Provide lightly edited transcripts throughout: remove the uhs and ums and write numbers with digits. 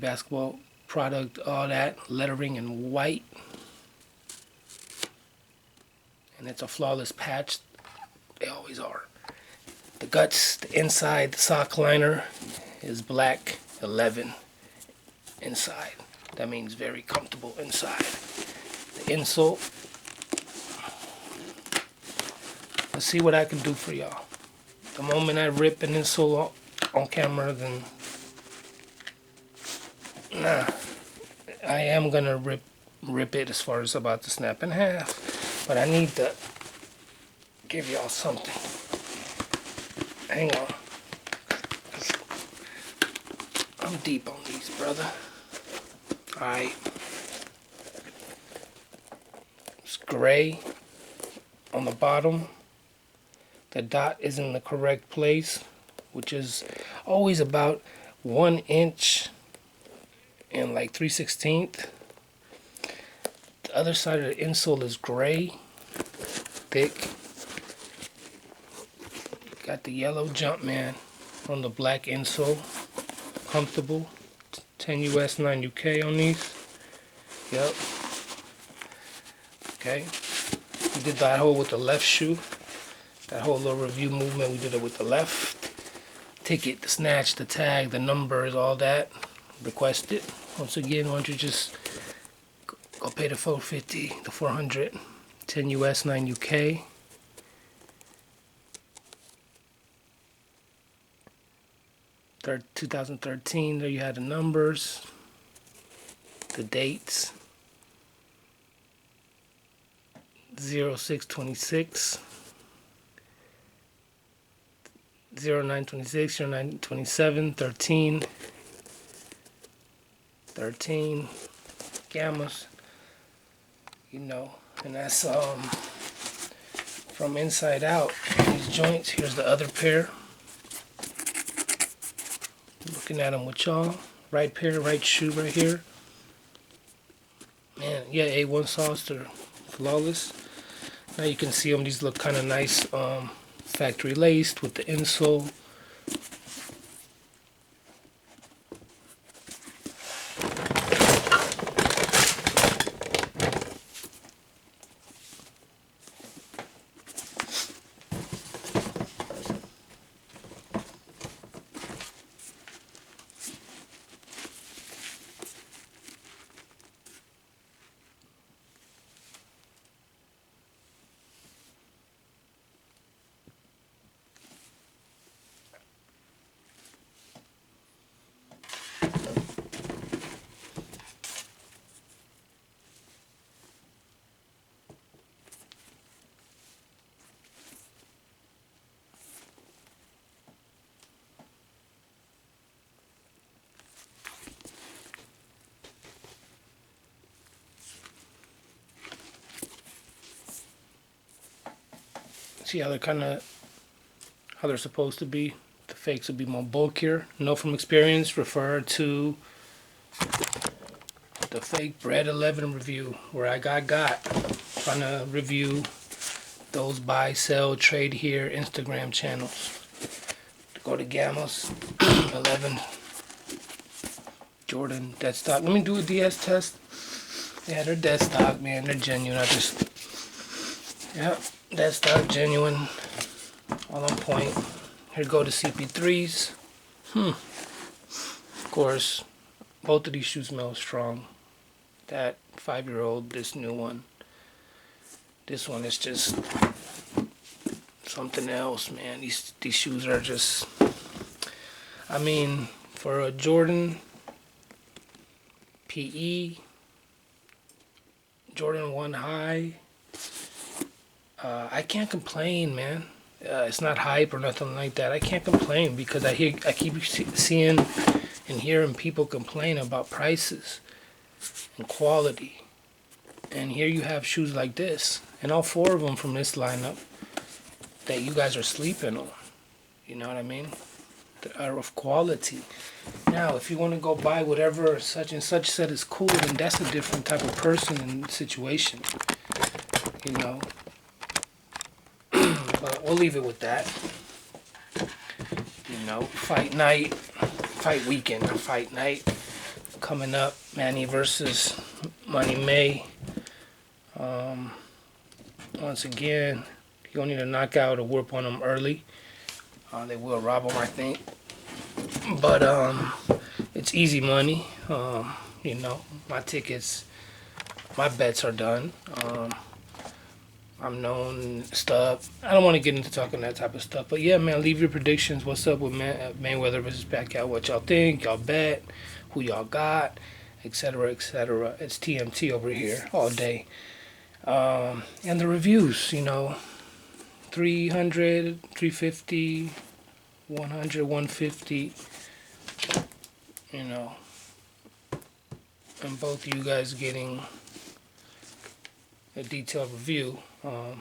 basketball product, all that lettering in white, and it's a flawless patch. They always are. The guts, the inside, the sock liner is black 11 inside. That means very comfortable inside. The insole. Let's see what I can do for y'all. The moment I rip an insole on camera, then nah, I am gonna rip it as far as about to snap in half. But I need to give y'all something. Hang on. I'm deep on these, brother. Alright. It's gray on the bottom. The dot is in the correct place, which is always about 1 inch and like 3/16. The other side of the insole is gray, thick. Got the yellow Jumpman on the black insole. Comfortable. 10 US, 9 UK on these. Yep. Okay. We did that whole with the left shoe. That whole little review movement, we did it with the left. Ticket, the snatch, the tag, the numbers, all that. Request it. Once again, why don't you just go pay the $450, the 400, 10 US, 9 UK. Third, 2013, there you had the numbers, the dates, 0626, 0926, 0927, 13, 13, gammas, you know, and that's from inside out. These joints, here's the other pair. Looking at them with y'all. Right pair, right shoe right here. Man, yeah, A1 sauce, they're flawless. Now you can see them, these look kind of nice, factory laced with the insole. See how how they're supposed to be. The fakes will be more bulkier. Know from experience, refer to the fake Bread 11 review where I got trying to review those buy, sell, trade here Instagram channels. Go to Gammas 11 Jordan dead stock. Let me do a DS test. Yeah, they're dead stock, man. They're genuine. Yep, dead stock, genuine, all on point. Here go the CP3s. Of course, both of these shoes smell strong. That 5-year-old, this new one. This one is just something else, man. These shoes are just, I mean, for a Jordan PE, Jordan 1 high, I can't complain, man. It's not hype or nothing like that. I can't complain because I keep seeing and hearing people complain about prices and quality. And here you have shoes like this, and all 4 of them from this lineup that you guys are sleeping on. You know what I mean? That are of quality. Now, if you want to go buy whatever such and such said is cool, then that's a different type of person and situation. You know? But we'll leave it with that. You know, fight night, fight weekend, fight night. coming up, Manny versus Money May. Once again, you don't need to knock out or whoop on them early. They will rob them, I think. But it's easy money. You know, my tickets, my bets are done. I'm known stuff. I don't want to get into talking that type of stuff. But yeah, man, leave your predictions. What's up with Mayweather versus Pacquiao? What y'all think? Y'all bet? Who y'all got? Etc. etc. It's TMT over here all day. And the reviews, you know, 300, 350, 100, 150. You know, and both of you guys getting a detailed review from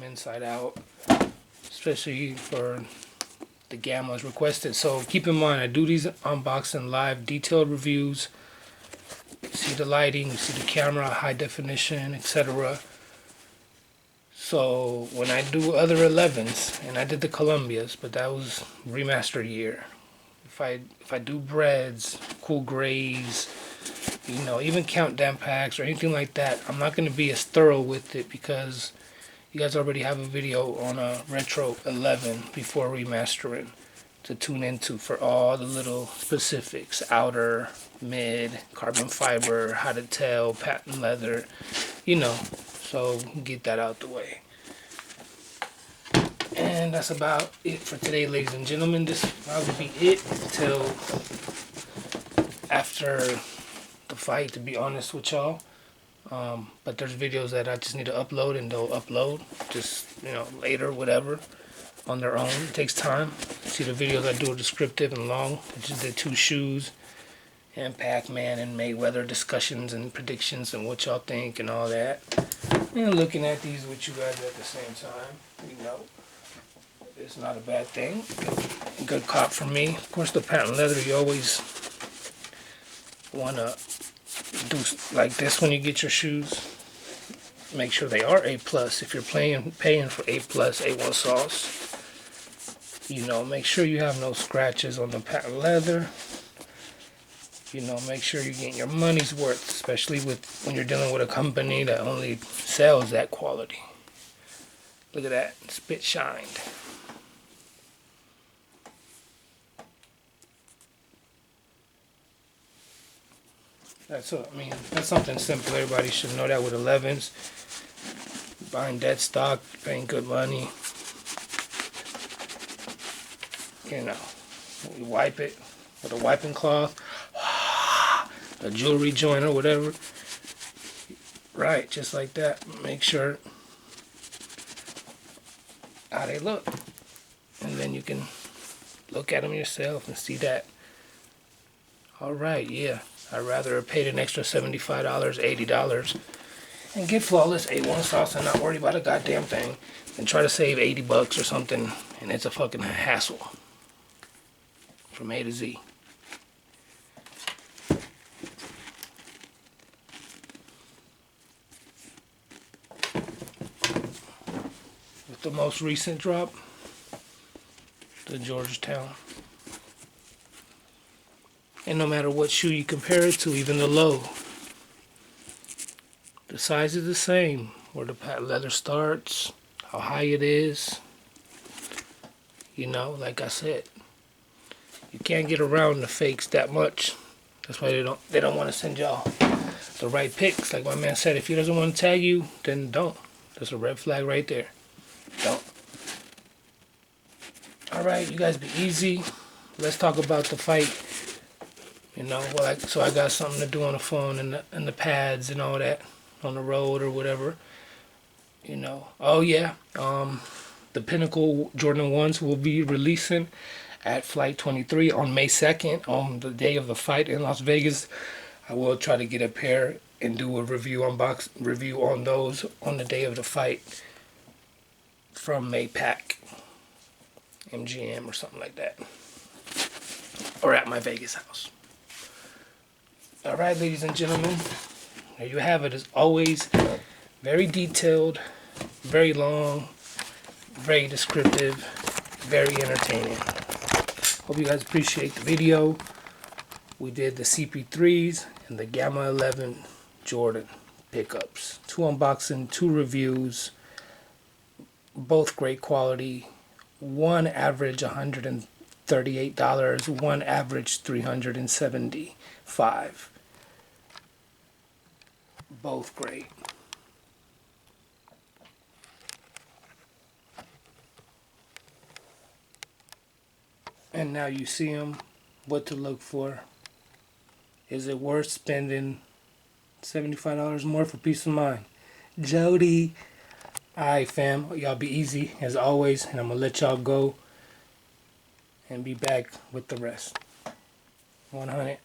Inside Out, especially for the Gammas requested. So keep in mind, I do these unboxing live detailed reviews. You see the lighting, you see the camera, high definition, etc. So when I do other 11s, and I did the Columbias, but that was remastered year. If I do breads, cool grays, you know, even countdown packs or anything like that, I'm not going to be as thorough with it because you guys already have a video on a Retro 11 before remastering to tune into for all the little specifics, outer, mid, carbon fiber, how to tell, patent leather, you know, so get that out the way. And that's about it for today, ladies and gentlemen. This will probably be it until after the fight, to be honest with y'all. But there's videos that I just need to upload, and they'll upload just, you know, later, whatever, on their own. It takes time. See, the videos I do are descriptive and long. I just did 2 shoes and Pac-Man and Mayweather discussions and predictions and what y'all think and all that. And looking at these with you guys at the same time, you know. It's not a bad thing. Good cop for me. Of course, the patent leather, you always want to do like this when you get your shoes. Make sure they are A+. If you're paying for A+, A1 sauce, you know, make sure you have no scratches on the patent leather. You know, make sure you're getting your money's worth, especially when you're dealing with a company that only sells that quality. Look at that, spit shined. That's something simple. Everybody should know that with 11s. Buying dead stock, paying good money. You know, you wipe it with a wiping cloth, a jewelry joint or whatever. Right, just like that. Make sure how they look. And then you can look at them yourself and see that. Alright, yeah. I'd rather have paid an extra $75, $80 and get flawless A1 sauce and not worry about a goddamn thing than try to save $80 or something and it's a fucking hassle from A to Z. With the most recent drop, the Georgetown. And no matter what shoe you compare it to, even the low, the size is the same. Where the patent leather starts, how high it is. You know, like I said, you can't get around the fakes that much. That's why they don't want to send y'all the right pics. Like my man said, if he doesn't want to tag you, then don't. There's a red flag right there. Don't. All right, you guys be easy. Let's talk about the fight. You know, well, so I got something to do on the phone and the pads and all that on the road or whatever. You know, oh yeah, the Pinnacle Jordan 1s will be releasing at Flight 23 on May 2nd, on the day of the fight in Las Vegas. I will try to get a pair and do a review on those on the day of the fight from Maypac, MGM or something like that, or at my Vegas house. All right, ladies and gentlemen, there you have it. As always, very detailed, very long, very descriptive, very entertaining. Hope you guys appreciate the video. we did the CP3s and the Gamma 11 Jordan pickups. 2 unboxing, 2 reviews, both great quality. One average $138, one average $375. Both great. And now you see them, what to look for. Is it worth spending $75 more for peace of mind? Jody. Alright fam, y'all be easy as always, and I'm gonna let y'all go and be back with the rest. 100.